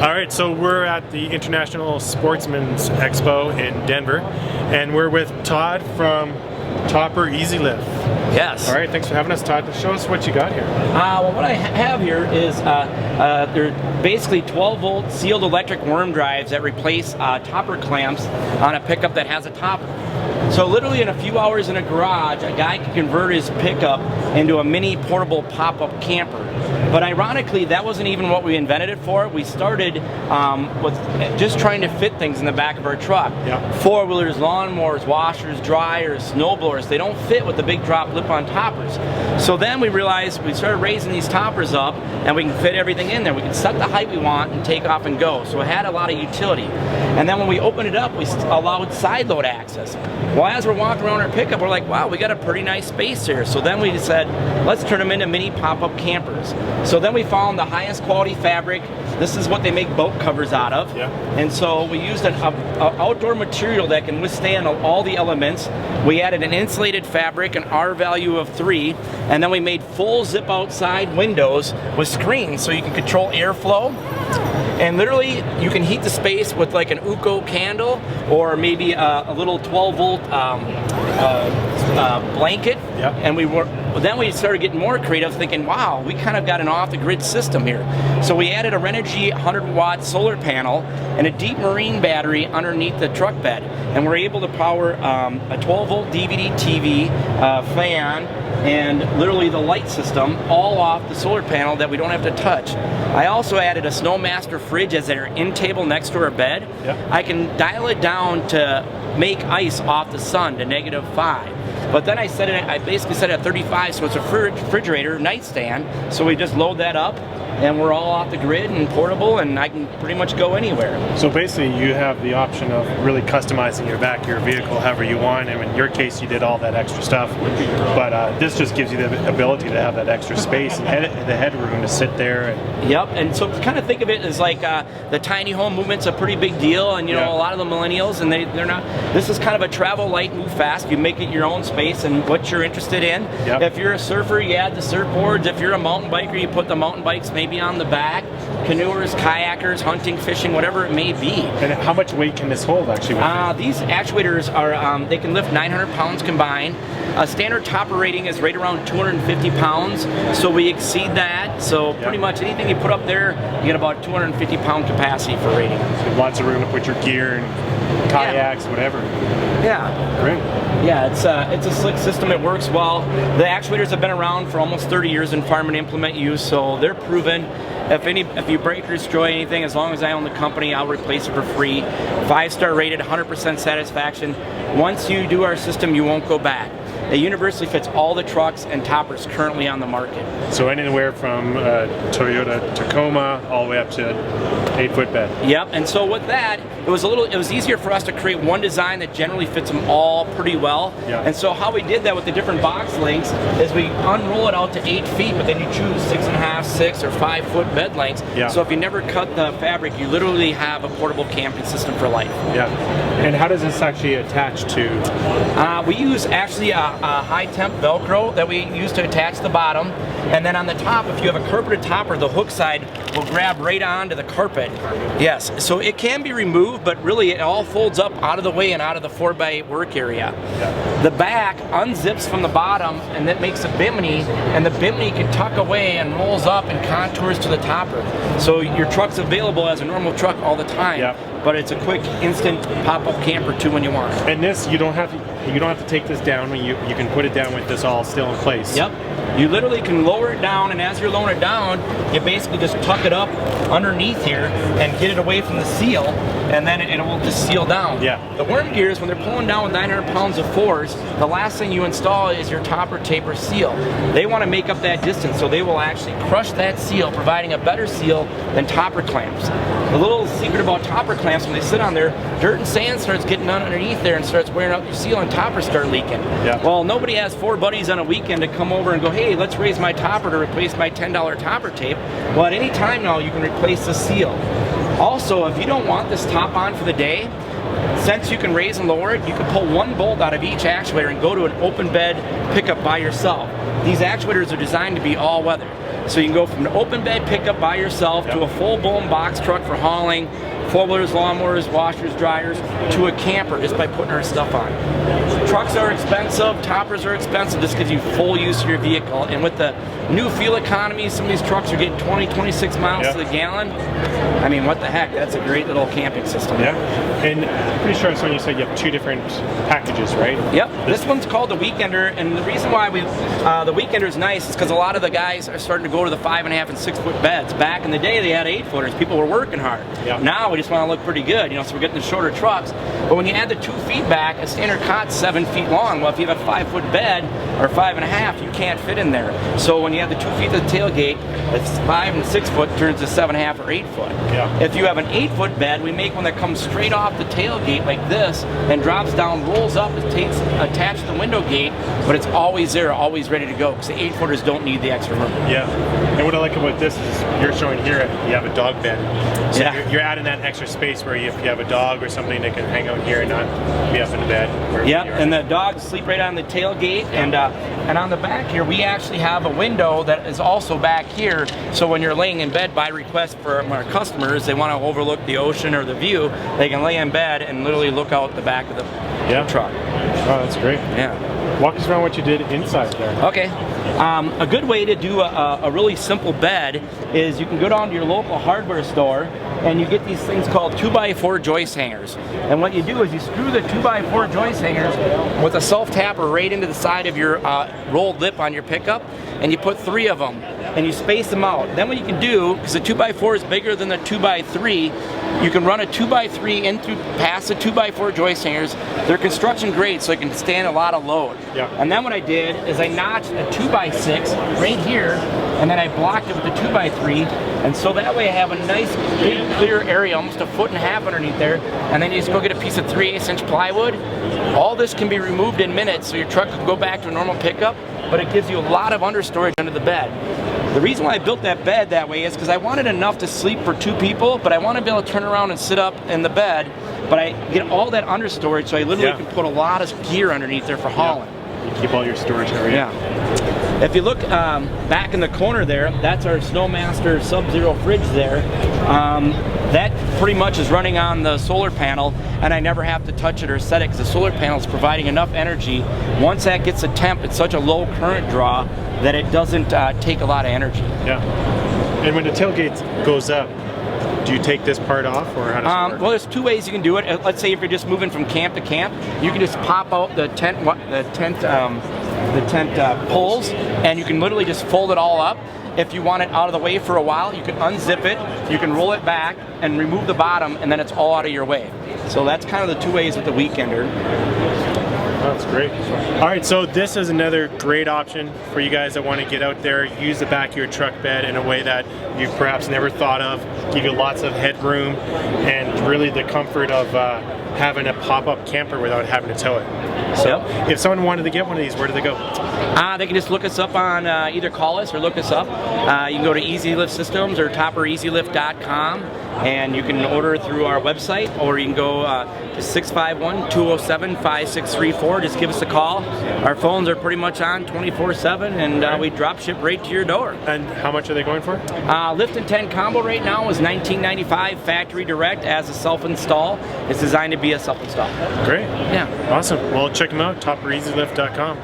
All right, so we're at the International Sportsman's Expo in Denver, and we're with Todd from TopperEZLift. Yes. All right, thanks for having us, Todd. Show us what you got here. Well, what I have here is they're basically 12-volt sealed electric worm drives that replace topper clamps on a pickup that has a topper. So literally in a few hours in a garage, a guy can convert his pickup into a mini portable pop-up camper. But ironically, that wasn't even what we invented it for. We started with just trying to fit things in the back of our truck. Yeah. Four-wheelers, lawnmowers, washers, dryers, snowblowers, they don't fit with the big drop lip-on toppers. So then we realized we started raising these toppers up and we can fit everything in there. We can set the height we want and take off and go. So it had a lot of utility. And then when we opened it up, we allowed side load access. Well, as we're walking around our pickup, we're like, wow, we got a pretty nice space here. So then we said, let's turn them into mini pop-up campers. So then we found the highest quality fabric. This is what they make boat covers out of. Yeah. And so we used an outdoor material that can withstand all the elements. We added an insulated fabric, an R value of 3, and then we made full zip outside windows with screens so you can control airflow. And literally, you can heat the space with like an UCO candle or maybe a little 12-volt blanket. Yep. And then we started getting more creative, thinking, wow, we kind of got an off-the-grid system here. So we added a Renogy 100-watt solar panel and a deep marine battery underneath the truck bed. And we're able to power a 12-volt DVD TV, fan, and literally the light system all off the solar panel that we don't have to touch. I also added a Snowmaster fridge as our end table next to our bed. Yep. I can dial it down to make ice off the sun to -5. But then I basically set it at 35, so it's a refrigerator nightstand. So we just load that up, and we're all off the grid and portable, and I can pretty much go anywhere. So basically, you have the option of really customizing your back of your vehicle however you want, and in your case, you did all that extra stuff. But this just gives you the ability to have that extra space and the headroom to sit there. Yep, and so kind of think of it as like the tiny home movement's a pretty big deal, and you know, a lot of the millennials, and they're not. This is kind of a travel light, move fast. You make it your own space and what you're interested in. Yep. If you're a surfer, you add the surfboards. If you're a mountain biker, you put the mountain bikes maybe on the back. Canoers, kayakers, hunting, fishing, whatever it may be. And how much weight can this hold actually? These actuators are, they can lift 900 pounds combined. A standard topper rating is right around 250 pounds, so we exceed that. So pretty much anything you put up there, you get about 250 pound capacity for rating. So lots of room to put your gear and kayaks, whatever. Yeah. Great. Yeah, it's a slick system. It works well. The actuators have been around for almost 30 years in farm and implement use, so they're proven. If you break or destroy anything, as long as I own the company, I'll replace it for free. 5-star rated, 100% satisfaction. Once you do our system, you won't go back. It universally fits all the trucks and toppers currently on the market. So anywhere from Toyota Tacoma all the way up to 8-foot bed. Yep, and so with that, it was easier for us to create one design that generally fits them all pretty well. Yeah. And so how we did that with the different box lengths is we unroll it out to 8 feet, but then you choose 6.5, 6, or 5-foot bed lengths. Yeah. So if you never cut the fabric, you literally have a portable camping system for life. Yeah. And how does this actually attach to? We use actually a high temp Velcro that we use to attach the bottom. And then on the top, if you have a carpeted topper, the hook side will grab right onto the carpet. Yes, so it can be removed, but really it all folds up out of the way and out of the 4x8 work area. Yeah. The back unzips from the bottom, and that makes a bimini, and the bimini can tuck away and rolls up and contours to the topper. So your truck's available as a normal truck all the time. Yeah. But it's a quick, instant pop-up camper too when you want. And this, you don't have to take this down. You can put it down with this all still in place. Yep. You literally can lower it down, and as you're lowering it down, you basically just tuck it up underneath here and get it away from the seal, and then it will just seal down. Yeah. The worm gears, when they're pulling down with 900 pounds of force, the last thing you install is your topper taper seal. They want to make up that distance, so they will actually crush that seal, providing a better seal than topper clamps. The little secret about topper clamps, when they sit on there, dirt and sand starts getting underneath there and starts wearing out your seal, and toppers start leaking. Yeah. Well, nobody has 4 buddies on a weekend to come over and go, hey, let's raise my topper to replace my $10 topper tape. Well, at any time now, you can replace the seal. Also, if you don't want this top on for the day, since you can raise and lower it, you can pull one bolt out of each actuator and go to an open bed pickup by yourself. These actuators are designed to be all weather. So you can go from an open bed pickup by yourself to a full-blown box truck for hauling, four-wheelers, lawnmowers, washers, dryers, to a camper just by putting our stuff on. Trucks are expensive, toppers are expensive. This gives you full use of your vehicle. And with the new fuel economy, some of these trucks are getting 20, 26 miles to the gallon. I mean, what the heck? That's a great little camping system. Yeah, and I'm pretty sure when you said you have 2 different packages, right? Yep. This one's called the Weekender, and the reason why the Weekender is nice is because a lot of the guys are starting to go to the 5.5 and 6 foot beds. Back in the day, they had 8 footers. People were working hard. Yep. Now we just want to look pretty good, so we're getting the shorter trucks. But when you add the 2 feet back, a standard cot's 7 feet long. Well, if you have a 5 foot bed or 5.5, you can't fit in there. So when you have the 2 feet to the tailgate, it's 5 and 6 foot turns to 7.5 or 8 foot. Yeah. If you have an 8 foot bed, we make one that comes straight off the tailgate like this and drops down, rolls up, it takes attached to the window gate, but it's always there, always ready to go, because the 8 footers don't need the extra room. Yeah. And what I like about this is you're showing here you have a dog bed. So you're adding that extra space where if you have a dog or something, they can hang out here and not be up in the bed. Yeah, and the dogs sleep right on the tailgate, and on the back here we actually have a window that is also back here, so when you're laying in bed, by request from our customers, they want to overlook the ocean or the view, they can lay in bed and literally look out the back of the truck. Oh, that's great. Yeah. Walk us around what you did inside there. Okay. A good way to do a really simple bed is you can go down to your local hardware store and you get these things called 2x4 joist hangers. And what you do is you screw the 2x4 joist hangers with a self-tapper right into the side of your rolled lip on your pickup, and you put 3 of them and you space them out. Then what you can do, because the 2x4 is bigger than the 2x3, you can run a 2x3 in through past the 2x4 joist hangers. They're construction grade, so it can stand a lot of load. Yeah. And then what I did is I notched a 2x6 right here, and then I blocked it with a 2x3, and so that way I have a nice big clear area, almost 1.5 feet underneath there, and then you just go get a piece of 3/8 inch plywood. All this can be removed in minutes, so your truck can go back to a normal pickup, but it gives you a lot of understorage under the bed. The reason why I built that bed that way is because I wanted enough to sleep for 2 people, but I want to be able to turn around and sit up in the bed, but I get all that understorage, so I literally can put a lot of gear underneath there for hauling. You keep all your storage area. Yeah. If you look back in the corner there, that's our Snowmaster Sub-Zero fridge there. That pretty much is running on the solar panel, and I never have to touch it or set it because the solar panel is providing enough energy. Once that gets a temp, it's such a low current draw that it doesn't take a lot of energy. Yeah. And when the tailgate goes up, do you take this part off, or how does it work? Well, there's 2 ways you can do it. Let's say if you're just moving from camp to camp, you can just pop out the tent poles, and you can literally just fold it all up. If you want it out of the way for a while, you can unzip it, you can roll it back and remove the bottom, and then it's all out of your way. So that's kind of the 2 ways with the Weekender. That's great. All right, so this is another great option for you guys that want to get out there, use the back of your truck bed in a way that you perhaps never thought of, give you lots of headroom, and really the comfort of having a pop-up camper without having to tow it. So if someone wanted to get one of these, where do they go? They can just look us up on, either call us or look us up. You can go to EZLift Systems or TopperEZLift.com, and you can order through our website, or you can go to 651-207-5634. Just give us a call. Our phones are pretty much on 24/7, and we drop ship right to your door. And how much are they going for? Lift and 10 combo right now is $19.95 factory direct as a self-install. It's designed to be a self-install. Great. Yeah. Awesome. Well, check them out, TopperEZLift.com.